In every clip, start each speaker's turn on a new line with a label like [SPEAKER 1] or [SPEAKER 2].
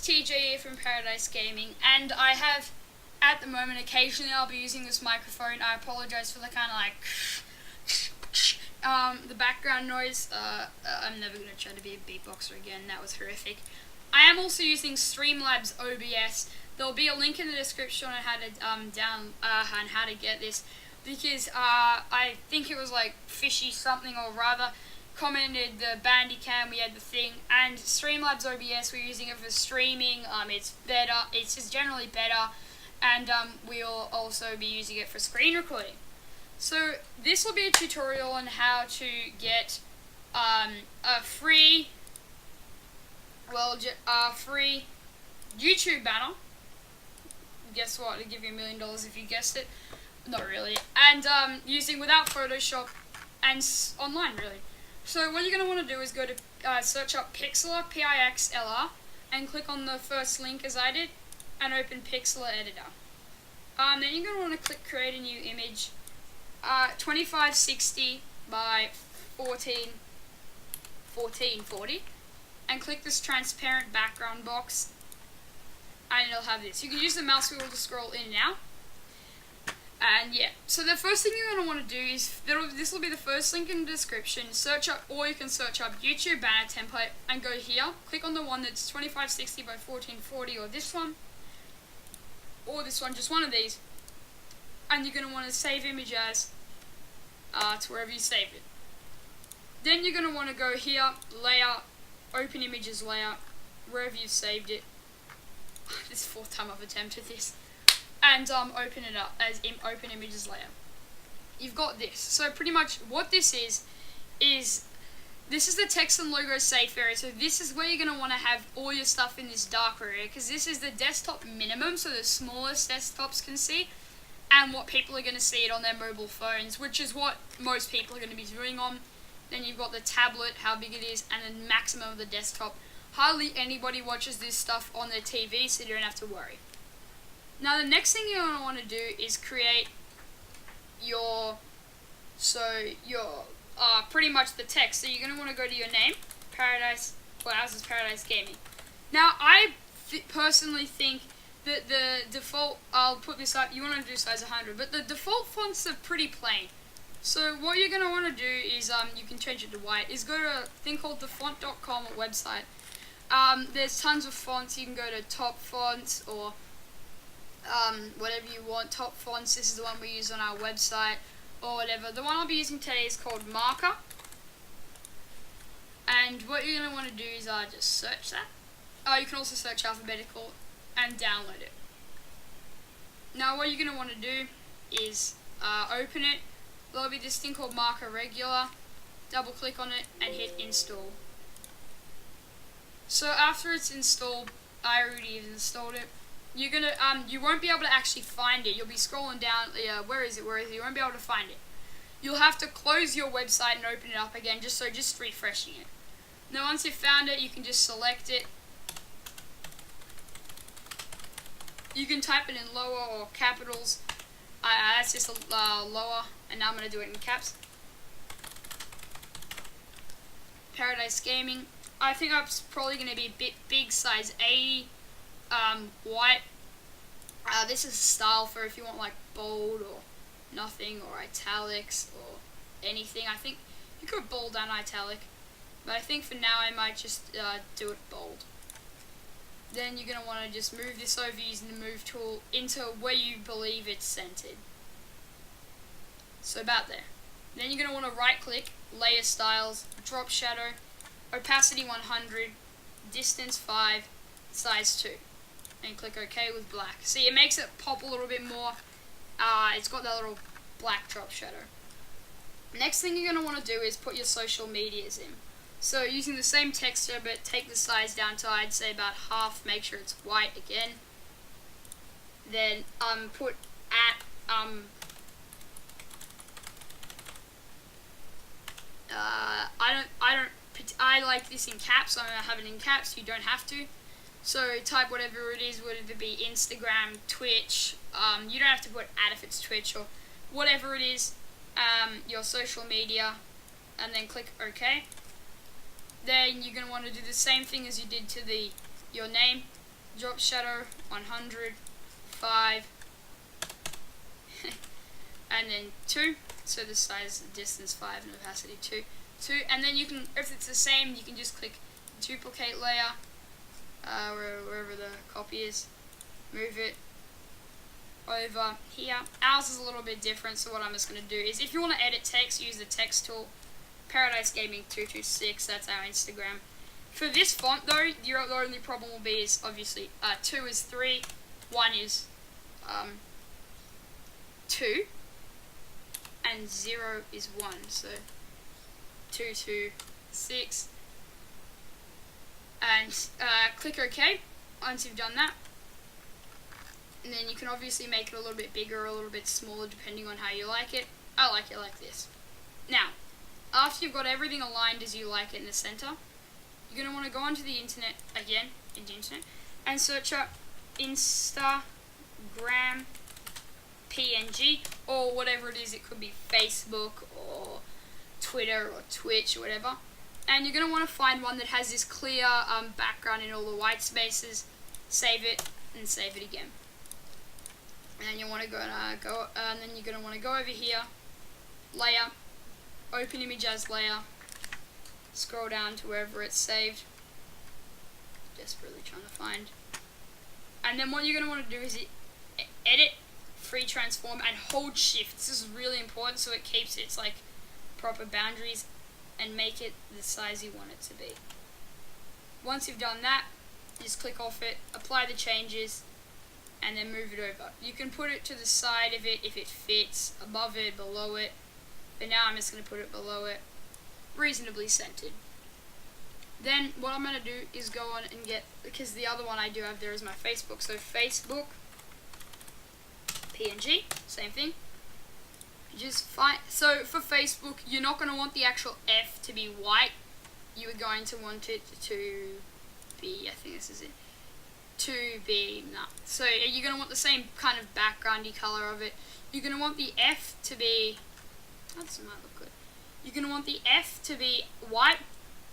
[SPEAKER 1] TJ here from Paradise Gaming, and I have, at the moment, occasionally I'll be using this microphone. I apologize for the kind of like, the background noise. I'm never going to try to be a beatboxer again, that was horrific. I am also using Streamlabs OBS. There'll be a link in the description on how to and how to get this, because I think it was like Fishy something or rather commented the Bandicam, we had the thing, and Streamlabs OBS, we're using it for streaming. It's better, it's just generally better, and we'll also be using it for screen recording. So this will be a tutorial on how to get a free YouTube banner. Guess what? It'll give you $1 million if you guessed it. Not really. And using without Photoshop and online, really. So what you're going to want to do is go to search up Pixlr, P-I-X-L-R, and click on the first link as I did, and open Pixlr Editor. Then you're going to want to click Create a New Image, 2560 by 1440, and click this transparent background box, and it'll have this. You can use the mouse wheel to scroll in and out. And yeah, so the first thing you're going to want to do is, this will be the first link in the description, search up, or you can search up YouTube banner template and go here, click on the one that's 2560 by 1440, or this one, just one of these, and you're going to want to save image as to wherever you saved it. Then you're going to want to go here, layout, open images layout, wherever you saved it. This is the 4th time I've attempted this. And open it up as open images layer. You've got this. So pretty much what this is this is the text and logo safe area. So this is where you're going to want to have all your stuff in this dark area, because this is the desktop minimum, so the smallest desktops can see, and what people are going to see it on their mobile phones, which is what most people are going to be doing on. Then you've got the tablet, how big it is, and the maximum of the desktop. Hardly anybody watches this stuff on their TV, so you don't have to worry. Now the next thing you're going to want to do is create pretty much the text. So you're going to want to go to your name, Paradise, well ours is Paradise Gaming. Now I personally think that the default, I'll put this up, you want to do size 100, but the default fonts are pretty plain. So what you're going to want to do is, you can change it to white, is go to a thing called thefont.com website. There's tons of fonts. You can go to Top Fonts or whatever you want. Top Fonts, this is the one we use on our website, or whatever. The one I'll be using today is called Marker. And what you're going to want to do is just search that. You can also search alphabetical and download it. Now what you're going to want to do is open it. There'll be this thing called Marker Regular. Double click on it and hit install. So after it's installed, I already installed it. You're gonna you won't be able to actually find it. You'll be scrolling down. Where is it? You won't be able to find it. You'll have to close your website and open it up again, just refreshing it. Now once you've found it, you can just select it. You can type it in lower or capitals. That's just lower, and now I'm gonna do it in caps. Paradise Gaming. I think it's probably going to be a bit big, size 80, white. This is style for if you want like bold or nothing, or italics or anything. I think you could bold and italic, but I think for now I might just do it bold. Then you're going to want to just move this over using the move tool into where you believe it's centered. So about there. Then you're going to want to right click, layer styles, drop shadow, opacity 100, distance 5, size 2, and click OK with black. See, it makes it pop a little bit more. It's got that little black drop shadow. Next thing you're going to want to do is put your social medias in. So using the same texture, but take the size down to, I'd say, about half. Make sure it's white again. Then put at I like this in caps, so I'm going to have it in caps. You don't have to. So type whatever it is, whether it be Instagram, Twitch. You don't have to put at if it's Twitch or whatever it is. Your social media, and then click OK. Then you're going to want to do the same thing as you did to your name. drop shadow 100, 5, and then 2. So the size, distance 5, and opacity 2. And then you can, if it's the same, you can just click duplicate layer, wherever the copy is, move it over here. Ours is a little bit different, so what I'm just going to do is, if you want to edit text, use the text tool. Paradise Gaming 226, that's our Instagram. For this font though, the only problem will be is obviously 2 is 3, 1 is 2, and 0 is 1. So 2, 2, 6, and click OK once you've done that. And then you can obviously make it a little bit bigger or a little bit smaller depending on how you like it. I like it like this. Now, after you've got everything aligned as you like it in the center, you're going to want to go onto the internet again, and search up Instagram PNG, or whatever it is. It could be Facebook or Twitter or Twitch or whatever. And you're going to want to find one that has this clear background in all the white spaces. Save it and save it again. And then you want to and then you're going to want to go over here, layer, open image as layer, scroll down to wherever it's saved. Desperately trying to find. And then what you're going to want to do is edit, free transform, and hold shift. This is really important so it keeps its like proper boundaries and make it the size you want it to be. Once you've done that, just click off it, apply the changes, and then move it over. You can put it to the side of it if it fits, above it, below it, but now I'm just going to put it below it, reasonably centered. Then what I'm going to do is go on and get, because the other one I do have there is my Facebook, so Facebook PNG, same thing. Just find, so for Facebook, you're not going to want the actual F to be white. You are going to want it to be, I think this is it, to be, so you're going to want the same kind of backgroundy color of it. You're going to want the F to be, that might look good. You're going to want the F to be white,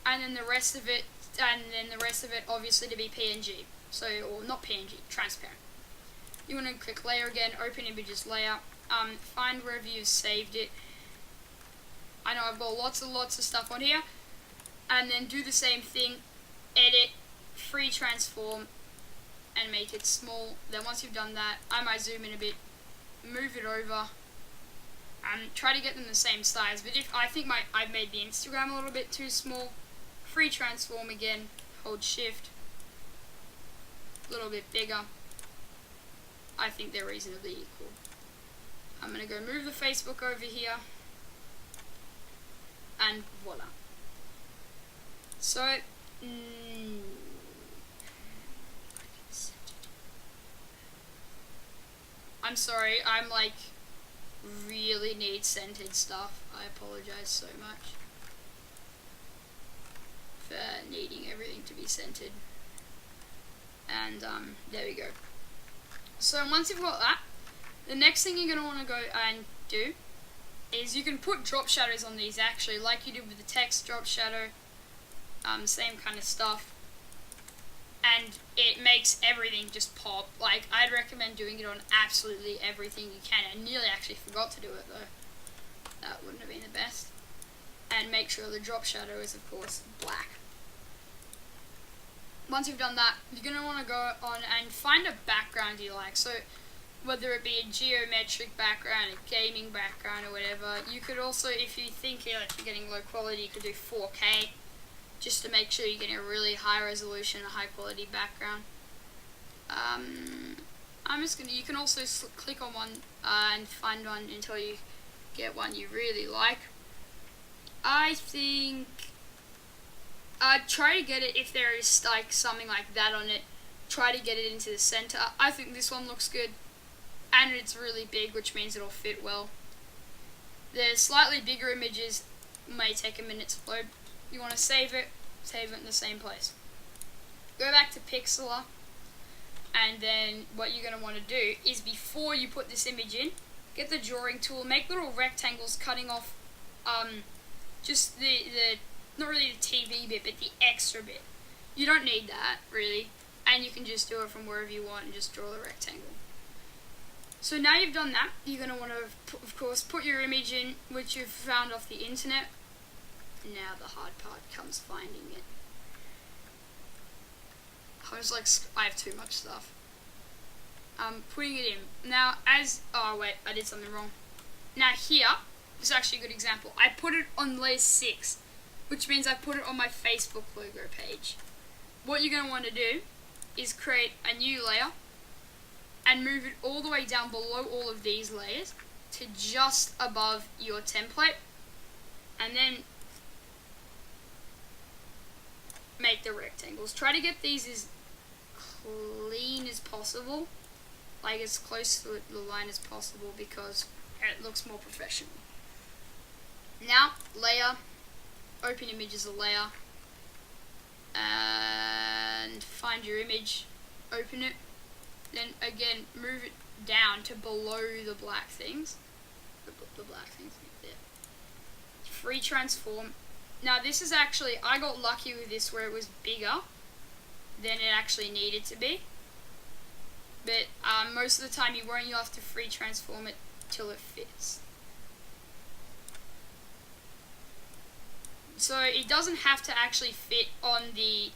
[SPEAKER 1] and then the rest of it, obviously to be PNG. So, or not PNG, transparent. You want to click layer again, open images layer, find wherever you've saved it. I know I've got lots of stuff on here. And then do the same thing, edit, free transform, and make it small. Then once you've done that, I might zoom in a bit, move it over, and try to get them the same size. But if I think I've made the Instagram a little bit too small, free transform again, hold shift, a little bit bigger. I think they're reasonably equal. I'm going to go move the Facebook over here, and voila. So, I'm sorry, I'm like, really need centered stuff. I apologize so much for needing everything to be centered. And there we go. So once you've got that, the next thing you're going to want to go and do is you can put drop shadows on these actually, like you did with the text drop shadow, same kind of stuff, and it makes everything just pop. Like, I'd recommend doing it on absolutely everything you can. I nearly actually forgot to do it though. That wouldn't have been the best. And make sure the drop shadow is of course black. Once you've done that, you're going to want to go on and find a background you like. So whether it be a geometric background, a gaming background, or whatever. You could also, if you think you're getting low quality, you could do 4K, just to make sure you're getting a really high resolution, a high quality background. You can also click on one and find one until you get one you really like. I think try to get it, if there is like something like that on it, try to get it into the center. I think this one looks good, and it's really big, which means it'll fit well. The slightly bigger images may take a minute to load. You want to save it in the same place. Go back to Pixlr, and then what you're going to want to do is, before you put this image in, get the drawing tool, make little rectangles cutting off just the not really the TV bit, but the extra bit. You don't need that, really. and you can just do it from wherever you want and just draw the rectangle. So now you've done that, you're going to want to, of course, put your image in, which you've found off the internet. Now the hard part comes finding it. I have too much stuff. Putting it in. Now, oh wait, I did something wrong. Now here, this is actually a good example. I put it on layer 6, which means I put it on my Facebook logo page. What you're going to want to do is create a new layer and move it all the way down below all of these layers to just above your template, and then make the rectangles. Try to get these as clean as possible, like as close to the line as possible, because it looks more professional. Now, layer, open image as a layer, and find your image, open it, then again move it down to below the black things. The black things there. Free transform. Now this is actually, I got lucky with this where it was bigger than it actually needed to be. But most of the time you won't, you'll have to free transform it till it fits. So it doesn't have to actually fit on the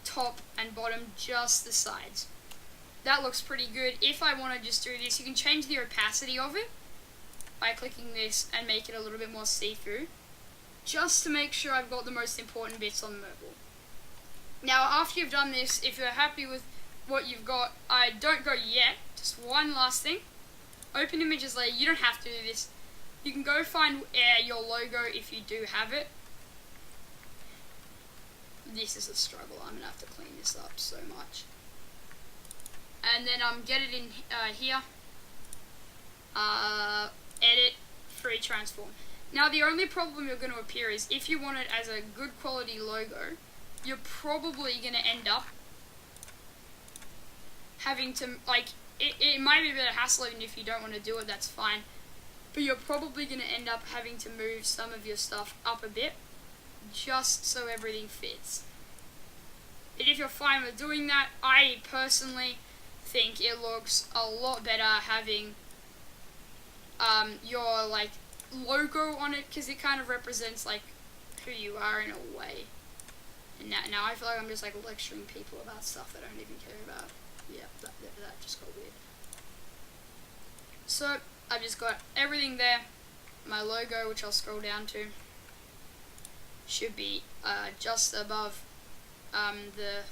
[SPEAKER 1] top and bottom, just the sides. That looks pretty good. If I want to just do this, you can change the opacity of it by clicking this and make it a little bit more see-through, just to make sure I've got the most important bits on the mobile. Now after you've done this, if you're happy with what you've got, don't go yet. Just one last thing. Open images layer. You don't have to do this. You can go find your logo if you do have it. This is a struggle. I'm gonna have to clean this up so much. And then get it in here. Edit, free transform. Now the only problem you're going to appear is if you want it as a good quality logo, you're probably going to end up having to, it might be a bit of hassle even if you don't want to do it, that's fine. But you're probably going to end up having to move some of your stuff up a bit, just so everything fits. But if you're fine with doing that, I personally think it looks a lot better having your logo on it, because it kind of represents who you are in a way. And now I feel like I'm just lecturing people about stuff that I don't even care about. Yeah, that just got weird. So I've just got everything there. My logo, which I'll scroll down to, should be just above the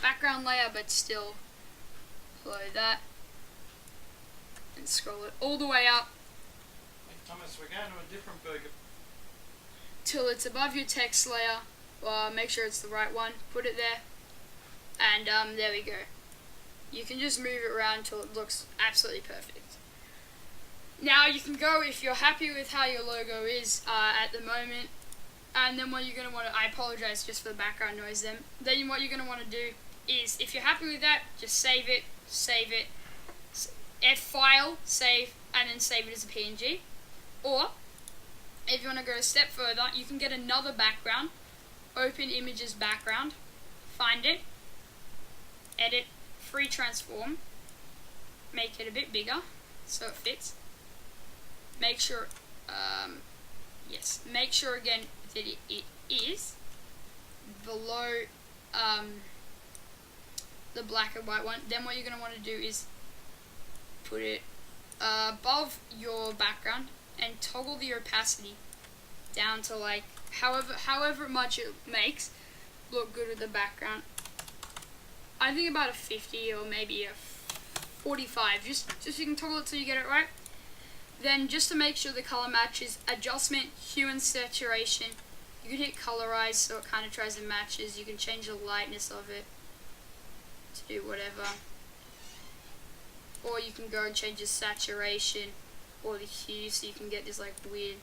[SPEAKER 1] background layer, but still below that. And scroll it all the way up.
[SPEAKER 2] Hey Thomas, we're going to a different burger.
[SPEAKER 1] Till it's above your text layer. Well, make sure it's the right one. Put it there. And there we go. You can just move it around till it looks absolutely perfect. Now you can go, if you're happy with how your logo is at the moment, and then what you're going to want to, I apologize just for the background noise then what you're going to want to do is, if you're happy with that, just save it, add file, save, and then save it as a PNG. Or, if you want to go a step further, you can get another background, open images background, find it, edit, free transform, make it a bit bigger so it fits. Make sure, make sure again that it is below the black and white one. Then what you're going to want to do is put it above your background and toggle the opacity down to however much it makes look good with the background. I think about a 50 or maybe a 45, just so you can toggle it till you get it right. Then just to make sure the color matches, adjustment, hue and saturation. You can hit colorize so it kind of tries and matches. You can change the lightness of it to do whatever. Or you can go and change the saturation or the hue so you can get this weird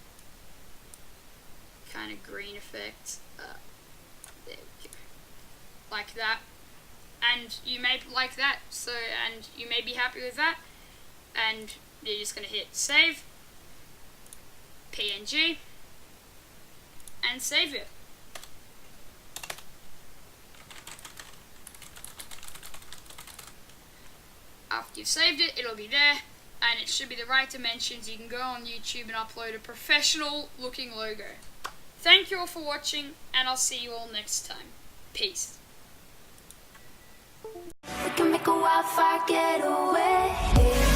[SPEAKER 1] kind of green effect. There we go. Like that. And you may like that, and you may be happy with that. And you're just going to hit save, PNG, and save it. After you've saved it, it'll be there, and it should be the right dimensions. You can go on YouTube and upload a professional looking logo. Thank you all for watching, and I'll see you all next time. Peace.
[SPEAKER 3] We can make a wildfire get away.